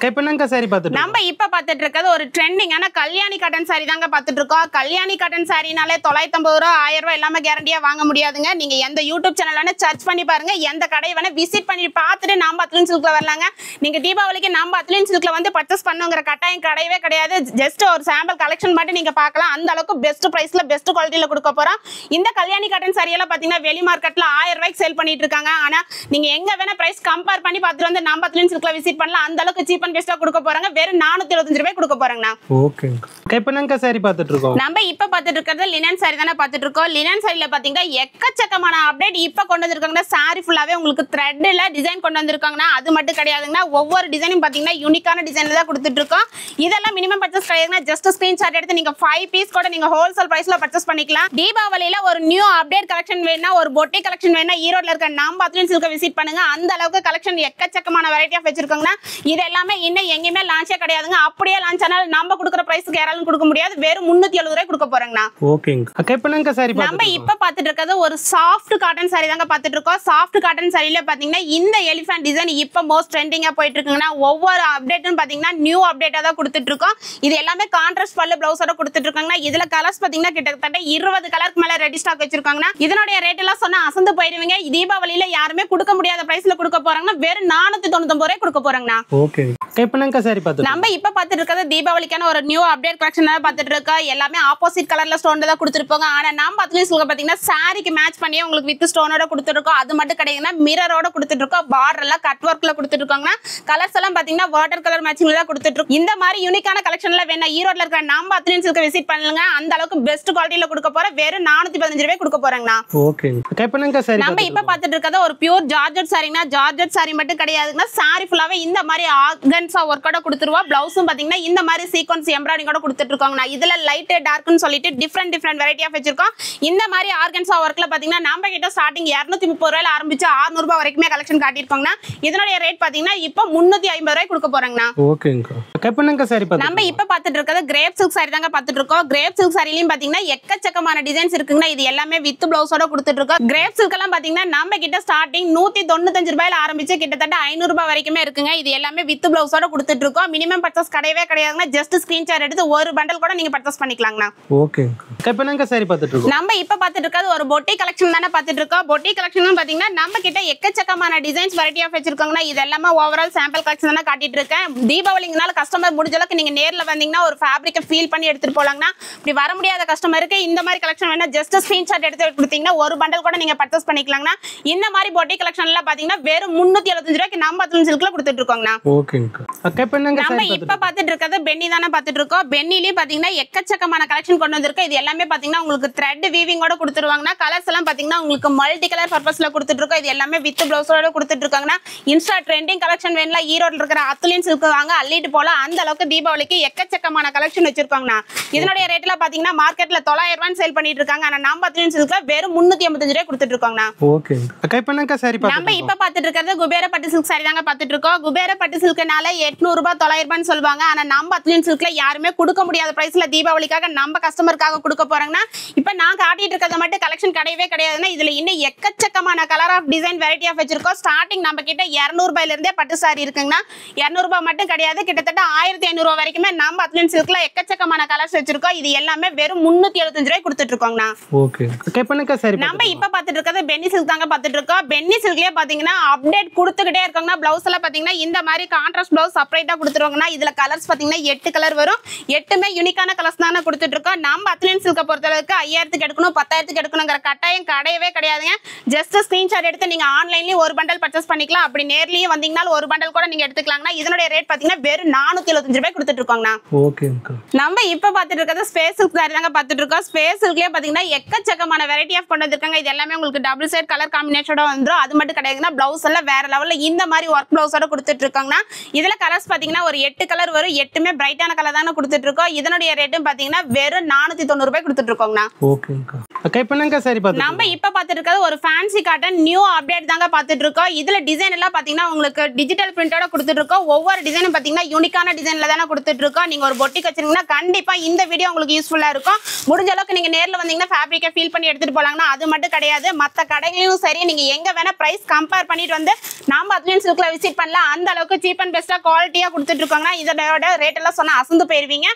இப்போ என்னங்க சாரி பாத்துட்டு? நம்ம இப்ப பாத்துட்டு இருக்கிறது ஒரு ட்ரெண்டிங்கான கல்யாணி காட்டன் சாரி தாங்க பாத்துட்டு இருக்கோம். கல்யாணி காட்டன் சாரினாலே 950 ரூபாய் 1000 ரூபாய் எல்லாமே கேரண்டியா வாங்க முடியாதுங்க. நீங்க எந்த யூடியூப் சேனல்ல சர்ச் பண்ணி பாருங்க. எந்த கடை வேணா விசிட் பண்ணி பார்த்துட்டு நம்ம அத்லன் சில்க்ல வரலாங்க. நீங்க தீபாவளிக்கு நம்ம அத்லன் சில்க்ல வந்து பர்ச்சேஸ் பண்ணுங்கிற கட்டாயம் கிடையவே கிடையாது. ஜஸ்ட் ஒரு சாம்பிள் கலெக்ஷன் மட்டும் நீங்க பார்க்கலாம். அந்த அளவுக்கு பெஸ்ட் பிரைஸ்ல பெஸ்ட் குவாலிட்டில கொடுக்க போறோம். இந்த கல்யாணி காட்டன் சாரி எல்லாம் பாத்தீங்கன்னா வெளி மார்க்கெட்ல 1000 ரூபாய்க்கு சேல் பண்ணிட்டு இருக்காங்க. ஆனா நீங்க எங்க வேணா பிரைஸ் கம்பேர் பண்ணி பார்த்துட்டு வந்து நம்ம அத்லன் சில்க்ல விசிட் பண்ணலாம். அந்த அளவுக்கு சீப் அண்ட் பெஸ்டா கொடுக்க போறாங்க. வெறும் 475 ரூபாய் கொடுக்க போறாங்கண்ணா. ஓகே. இப்போ என்னங்க சாரி பாத்துட்டு இருக்கோம்? நம்ம இப்ப பாத்துட்டு இருக்கிறது லினன் சாரி தானே பாத்துட்டு இருக்கோம். லினன் சாரில பாத்தீங்கன்னா எக்கச்சக்கமான அப்டேட் இப்ப கொண்டு வந்திருக்காங்க. சாரி ஃபுல்லாவே உங்களுக்கு த்ரெட்ல டிசைன் கொண்டு வந்திருக்காங்கன்னா அது மட்டும் கிடையாதுங்க. ஒவ்வொரு டிசைனும் பாத்தீங்கன்னா யூனிக்கான டிசைன்ல தான் கொடுத்துட்டு இருக்கோம். இதெல்லாம் மினிமம் பர்ச்சேஸ் கிடையாதுங்க. ஜஸ்ட் ஸ்கிரீன்ஷாட் எடுத்து நீங்க 5 பீஸ் கூட நீங்க ஹோல்சேல் பிரைஸ்ல பர்ச்சேஸ் பண்ணிக்கலாம். தீபாவளியில ஒரு நியூ அப்டேட் கலெக்ஷன் வேணா ஒரு பொட்டி கலெக்ஷன் வேணா ஈரோட்ல இருக்க நம்ம அத்லன் சில்க விசிட் பண்ணுங்க. அந்த அளவுக்கு கலெக்ஷன் எக்கச்சக்கமான வெரைட்டி ஆஃப் வச்சிருக்காங்கன்னா இது எல்லாமே இன்னும் எங்கேயுமே லான்ச்சே கிடையாதுங்க. அப்படியே லான்ச் ஆனாலும் நம்ம கொடுக்குற பிரைஸ்க்கு யாராலும் கொடுக்க முடியாது. வெறும் 370 ரூபாய் கொடுக்க போறாங்கண்ணா. ஓகேங்க. இப்போ என்னங்க சாரி பாத்துட்டு? நம்ம இப்ப பாத்துட்டு இருக்கிறது ஒரு சாஃப்ட் காட்டன் சாரி தாங்க பாத்துட்டு இருக்கோம். சாஃப்ட் காட்டன் சாரியில பாத்தீங்கன்னா இந்த எலிஃபண்ட் டிசைன் இப்ப மோஸ்ட் ட்ரெண்டிங்கா போயிட்டு இருக்குங்கன்னா ஒவ்வொரு அப்டேட்டும் பாத்தீங்கன்னா நியூ அப்டேட்டா தான் கொடுத்துட்டு இருக்கோம். இது எல்லாமே கான்ட்ராஸ்ட் பல்லு பிளவுஸோட கொடுத்துட்டு இருக்காங்கன்னா இதுல கலர்ஸ் பாத்தீங்கன்னா கிட்டத்தட்ட 20 கலருக்கு மேல ரெடி ஸ்டாக் வச்சிருக்காங்கன்னா இதனுடைய ரேட் எல்லாம் சொன்னா அசந்து போயிடுவீங்க. தீபாவளியில யாருமே கொடுக்க முடியாத பிரைஸ்ல கொடுக்க போறாங்கன்னா வெறும் 499 ரூபாய் கொடுக்க போறாங்கண்ணா. ஓகே. இப்போ என்னங்க சாரி பாத்துட்டு? நம்ம இப்ப பாத்துட்டு இருக்கிறது தீபாவளிக்கான ஒரு நியூ அப்டேட் கலெக்ஷன் பாத்துட்டு இருக்கோம். எல்லாமே ஆப்போசிட் கலர்ல ஸ்டோன் தான் கொடுத்துருப்பாங்க. ஆனா நம்ம அத்லன் சில்க பாத்தீங்கன்னா சாரிக்கு மேட்ச் பண்ணி உங்களுக்கு வித் ஸ்டோனோட கொடுத்துருக்கோம். அது மட்டும் கிடையாதுன்னா மிரரோட கொடுத்துட்டு இருக்கோம். பார்டர்ல கட் ஒர்க்ல கொடுத்துட்டு இருக்காங்க. கலர்ஸ் எல்லாம் பாத்தீங்கன்னா வாட்டர் கலர் மேட்சிங்ல தான் கொடுத்துட்டு இருக்கோம். இந்த மாதிரி யூனிக்கான கலெக்ஷன்ல வேணா ஈரோட்ல இருக்கிற நம்ம அத்லன் சில்க விசிட் பண்ணுங்க. அந்த அளவுக்கு பெஸ்ட் குவாலிட்டில கொடுக்க போற வெறும் 415 ரூபாய் கொடுக்க போறாங்கண்ணா. ஓகே. இப்போ என்னங்க சாரி? நம்ம இப்ப பாத்துட்டு இருக்கிறது ஒரு பியூர் ஜார்ஜெட் சாரினா ஜார்ஜெட் சாரி மட்டும் கிடையாதுன்னா சாரி ஃபுல்லாவே இந்த மாதிரி ஆர்கன்ஸா ஒர்க்கோட கொடுத்துருவா. பிளவுஸும் பாத்தீங்கன்னா இந்த மாதிரி சீக்வன்ஸ் எம்ப்ராய்டிங் கூட கொடுத்துட்டு இருக்காங்க. இதுல லைட் டார்க்னு சொல்லிட்டு டிஃபரெண்ட் வெரைட்டி ஆஃப் வச்சிருக்கோம். இந்த மாதிரி ஆர்கன்ஸா ஒர்க்ல பாத்தீங்கன்னா நம்ம கிட்ட ஸ்டார்டிங் 230 ரூபாயில ஆரம்பிச்சு 600 ரூபாய் வரைக்குமே கலெக்ஷன் காட்டியிருப்பாங்கன்னா இதனுடைய ரேட் பாத்தீங்கன்னா இப்ப 350 ரூபாய் கொடுக்க போறாங்கண்ணா. ஓகேங்க. இப்போ என்னங்க சாரி பாத்துட்டு? நம்ம இப்ப பாத்துட்டு இருக்கிறது கிரேப் சில்க் சாரி தாங்க பாத்துட்டு இருக்கோம். கிரேப் சில்க் சாரிலயும் பாத்தீங்கன்னா எக்கச்சக்கமான டிசைன்ஸ் இருக்குங்கன்னா இது எல்லாமே வித் பிளவுஸோட கொடுத்துட்டு இருக்கோம். கிரேப் சில்க் எல்லாம் பாத்தீங்கன்னா நம்ம கிட்ட ஸ்டார்டிங் 195 ரூபாயில ஆரம்பிச்சு கிட்டத்தட்ட 500 ரூபாய் வரைக்குமே இருக்குங்க. இது எல்லாமே வித் பிளவுஸோட கொடுத்துட்டு இருக்கோம். மினிமம் பர்ச்சேஸ் கிடையவே கிடையாதுங்க. ஜஸ்ட் ஸ்கிரீன்ஷாட் எடுத்து ஒரு பண்டல் கூட நீங்க பர்ச்சேஸ் பண்ணிக்கலாங்கண்ணா. ஓகே. இப்போ என்னங்க சாரி பாத்துட்டு இருக்கோம்? நம்ம இப்ப பாத்துட்டு இருக்கிறது ஒரு பொட்டி கலெக்ஷன் தானே பாத்துட்டு இருக்கோம். பொட்டி கலெக்ஷன் பாத்தீங்கன்னா நம்ம கிட்ட எக்கச்சக்கமான டிசைன்ஸ் வெரைட்டி ஆஃப் வச்சிருக்காங்கன்னா இது எல்லாமே ஓவரால் சாம்பிள் கலெக்ஷன் தான் காட்டிட்டு இருக்கேன். தீபாவளிங்கனால கஸ்டமர் முடிஞ்ச அளவுக்கு நீங்க நேர்ல வந்தீங்கன்னா ஒரு ஃபேப்ரிக்கை ஃபீல் பண்ணி எடுத்துட்டு போலாங்கண்ணா. இப்படி வர முடியாத கஸ்டமருக்கு இந்த மாதிரி கலெக்ஷன் வேணா ஜஸ்ட் ஸ்கிரீன்ஷாட் எடுத்து கொடுத்தீங்கன்னா ஒரு பண்டல் கூட நீங்க பர்ச்சேஸ் பண்ணிக்கலாங்கண்ணா. இந்த மாதிரி பொட்டி கலெக்ஷன்ல பாத்தீங்கன்னா வெறும் 375 ரூபாய்க்கு நம்ம அத்லன் சில்க்ல கொடுத்துட்டு இருக்கோங்கண்ணா. ஓகேங்க. ஓகேங்கக்கா. அக்கா இப்போ என்னங்க நம்ம இப்ப பாத்துட்டு இருக்கிறது பென்னி தானே பாத்துட்டு இருக்கோம். பென்னிலயும் பாத்தீங்கன்னா எக்கச்சக்கமான கலெக்ஷன் கொண்டு வந்திருக்கோம். இது எல்லாமே பாத்தீங்கன்னா உங்களுக்கு த்ரெட் வீவிங்கோட கொடுத்துருவாங்கன்னா, கலர்ஸ் எல்லாம் பாத்தீங்கன்னா உங்களுக்கு மல்டி கலர் பர்பஸ்ல கொடுத்துட்டு இருக்கோம். இது எல்லாமே வித் பிளவுஸோட கொடுத்துட்டு இருக்காங்கன்னா, இன்ஸ்டா ட்ரெண்டிங் கலெக்ஷன் வேணும்ல, ஈரோட்ல இருக்கிற அத்துலின் சில்க் வாங்க, அள்ளிட்டு போலாம். அந்த அளவுக்கு தீபாவளிக்கு எக்கச்சக்கமான கலெக்ஷன் வச்சிருக்காங்கண்ணா. இதனுடைய ரேட்ல பாத்தீங்கன்னா மார்க்கெட்ல 900 ரூபாய் சேல் பண்ணிட்டு இருக்காங்க. ஆனா நம்ம அத்துலின் சில்க்ல வெறும் 385 ரூபாய் கொடுத்துட்டு இருக்கோங்கண்ணா. ஓகே அக்கா. இப்போ என்னங்க சாரி பாத்துட்டு நம்ம இப்ப பாத்துட்டு இருக்கிறது குபேர பட்டு சில்க் சாரி தாங்க பாத்துட்டு இருக்கோம். குபேர பட்டு சில்க்னால 800 ரூபாய் 900 ரூபாய்னு சொல்லுவாங்க. ஆனா நம்ம அத்துலின் சில்க்ல யாருமே கொடுக்க முடியாத பிரைஸ்ல தீபாவளிக்காக நம்ம கஸ்டமருக்காக கொடுக்க போறாங்கன்னா, இப்ப நான் காட்டிட்டு இருக்கிறது மட்டும் கலெக்ஷன் கிடையவே கிடையாதுன்னா, இதுல இன்னும் எக்கச்சக்கமான colour of design variety of வச்சிருக்கோம். ஸ்டார்டிங் நம்ம கிட்ட 200 ரூபாயில இருந்தே பட்டு சாரி இருக்குங்கன்னா, 200 ரூபாய் மட்டும் கிடையாது, கிட்டத்தட்ட 1500 ரூபாய் வரைக்குமே நம்ம அத்துலின் சில்க்ல எக்கச்சக்கமான கலர்ஸ் வச்சிருக்கோம். இது எல்லாமே வெறும் 375 ரூபாய் கொடுத்துட்டு இருக்கோங்கண்ணா. ஓகே அக்கா. இப்போ என்னங்க சாரி நம்ம இப்ப பாத்துட்டு இருக்கிறது பென்னி சில்க் தாங்க பாத்துட்டு இருக்கோம். பென்னி சில்க்லயே பாத்தீங்கன்னா அப்டேட் கொடுத்துக்கிட்டே இருக்காங்கன்னா, பிளவுஸ் எல்லாம் பாத்தீங்கன்னா இந்த மாதிரி கான்ட்ராஸ்ட் பிளவுஸ் செப்பரேட்டா கொடுத்துருவாங்கன்னா, இதுல கலர்ஸ் பாத்தீங்கன்னா 8 கலர் வரும். 8மே யூனிக்கான கலர்ஸ் தானே கொடுத்துட்டு இருக்கோம். நம்ம அத்துலின் சில்க பொறுத்தளவுக்கு 5000க்கு எடுக்கணும் 10,000க்கு எடுக்கணுங்கிற கட்டாயம் கிடையவே கிடையாதுங்க. ஜஸ்ட் ஸ்கிரீன்ஷாட் எடுத்து நீங்க ஆன்லைன்லயும் ஒரு பண்டல் பர்ச்சேஸ் பண்ணிக்கலாம். அப்படி நேர்லயும் வந்தீங்கன்னா ஒரு பண்டல் கூட நீங்க எடுத்துக்கலாங்கன்னா, இதனுடைய ரேட் பாத்தீங்கன்னா வெறும் 475 ரூபாய் கொடுத்துட்டு இருக்கோங்கண்ணா. ஓகேங்கக்கா. நம்ம இப்ப பாத்துட்டு இருக்கிறது ஸ்பேஸ் சில்க் சாரி தாங்க பாத்துட்டு இருக்கோம். ஸ்பேஸ் சில்க்லயே பாத்தீங்கன்னா எக்கச்சக்கமான வெரைட்டி ஆஃப் கொண்டு வந்திருக்காங்க. இது எல்லாமே உங்களுக்கு டபுள் சைடு கலர் காம்பினேஷனோட வந்துரும். அது மட்டும் கிடையாதுன்னா, பிளவுஸ் எல்லாம் வேற லெவல்ல இந்த மாதிரி ஒர்க் பிளவுஸோட கொடுத்துட்டு இருக்காங்கன்னா, இதுல கலர்ஸ் பாத்தீங்கன்னா ஒரு 8 கலர் வரும். 8மே பிரைட்டான கலர் தானே கொடுத்துட்டு இருக்கோம். இதனுடைய ரேட்டும் பாத்தீங்கன்னா வெறும் 490 ரூபாய் கொடுத்துட்டு இருக்கோங்கண்ணா. ஓகேங்கக்கா. அக்கா இப்போ என்னங்க சாரி பாத்துட்டு நம்ம இப்ப பாத்துட்டு இருக்கிறது ஒரு ஃபேன்சி காட்டன் நியூ அப்டேட் தாங்க பாத்துட்டு இருக்கோம். இதுல டிசைன் எல்லாம் பாத்தீங்கன்னா உங்களுக்கு டிஜிட்டல் பிரிண்டோட கொடுத்துட்டு இருக்கோம். ஒவ்வொரு டிசைனும் பாத்தீங்கன்னா யூனிக்கான டிசைன்ல தானே கொடுத்துட்டு இருக்கோம். நீங்க ஒரு பொட்டிக் வச்சிருந்தீங்கன்னா கண்டிப்பா இந்த வீடியோ உங்களுக்கு யூஸ்ஃபுல்லா இருக்கும். முடிஞ்ச அளவுக்கு நீங்க நேர்ல வந்தீங்கன்னா ஃபேப்ரிக்கை ஃபீல் பண்ணி எடுத்துட்டு போலாங்கன்னா, அது மட்டும் கிடையாது, மத்த கடைகளிலும் சரி நீங்க எங்க வேணா பிரைஸ் கம்பேர் பண்ணிட்டு வந்து நம்ம அத்துலின் சில்க்ல விசிட் பண்ணலாம். அந்த அளவுக்கு சீப் அண்ட் பெஸ்டா குவாலிட்டியா கொடுத்துட்டு இருக்காங்கன்னா, இதோட ரேட் எல்லாம் சொன்னா அசந்து போயிருவீங்க.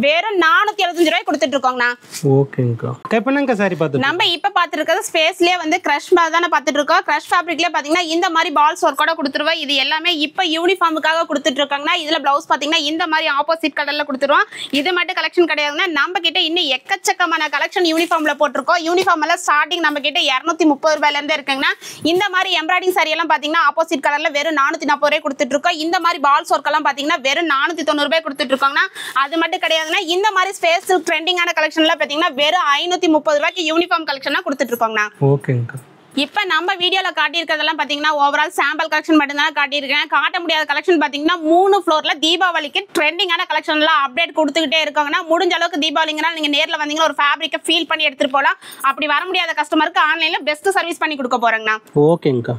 வெறும் 475 ரூபாய் கொடுத்துட்டு இருக்கோங்கண்ணா. ஓகேங்கக்கா. அக்கா இப்போ என்னங்க சாரி பாத்துட்டு நம்ம இப்ப பாத்துட்டு இருக்கிறது ஸ்பேஸ்லயே வந்து கிரஷ் தானே பாத்துட்டு இருக்கோம். கிரஷ் ஃபேப்ரிக்லயே பாத்தீங்கன்னா இந்த மாதிரி பால்ஸ் ஒர்க்கோட கொடுத்துருவோம். இது எல்லாமே இப்ப யூனிஃபார்முக்காக கொடுத்துட்டு இருக்காங்கன்னா, இதுல பிளவுஸ் பாத்தீங்கன்னா இந்த மாதிரி ஆப்போசிட் கலர்ல கொடுத்துருவோம். இது மட்டும் கலெக்ஷன் கிடையாதுன்னா, நம்ம கிட்ட இன்னும் எக்கச்சக்கமான கலெக்ஷன் யூனிஃபார்ம்ல போட்டிருக்கோம். யூனிஃபார்ம் எல்லாம் ஸ்டார்டிங் நம்ம கிட்ட 230 ரூபாயில இருந்து இருக்குங்கன்னா, இந்த மாதிரி எம்ப்ராய்டிங் சாரி எல்லாம் பாத்தீங்கன்னா ஆப்போசிட் கலர்ல வெறும் 440 ரூபாய் கொடுத்துட்டு இருக்கோம். இந்த மாதிரி பால்ஸ் ஒர்க் எல்லாம் பாத்தீங்கன்னா வெறும் 490 ரூபாய் கொடுத்துட்டு இருக்காங்கன்னா, அது மட்டும் கிடையாதுன்னா, இந்த மாதிரி ஸ்பேஸ் சில்க் ட்ரெண்டிங்கான கலெக்ஷன்ல பாத்தீங்கன்னா வெறும் 530 ரூபாய்க்கு யூனிஃபார்ம் கலெக்ஷனா கொடுத்துட்டு இருக்கோங்கண்ணா. ஓகேங்கக்கா. இப்ப நம்ம வீடியோல காட்டியிருக்கிறதெல்லாம் பாத்தீங்கன்னா ஓவரால் சாம்பிள் கலெக்ஷன் மட்டும் தான் காட்டியிருக்கேன். காட்ட முடியாத கலெக்ஷன் பாத்தீங்கன்னா 3 ஃப்ளோர்ல தீபாவளிக்கு ட்ரெண்டிங்கான கலெக்ஷன் எல்லாம் அப்டேட் கொடுத்துக்கிட்டே இருக்காங்கன்னா, முடிஞ்ச அளவுக்கு தீபாவளிங்கனால நீங்க நேர்ல வந்தீங்கன்னா ஒரு ஃபேப்ரிக்கை ஃபீல் பண்ணி எடுத்துட்டு போலாம். அப்படி வர முடியாத கஸ்டமருக்கு ஆன்லைன்ல பெஸ்ட் சர்வீஸ் பண்ணி கொடுக்க போறேங்கண்ணா. ஓகேங்கக்கா.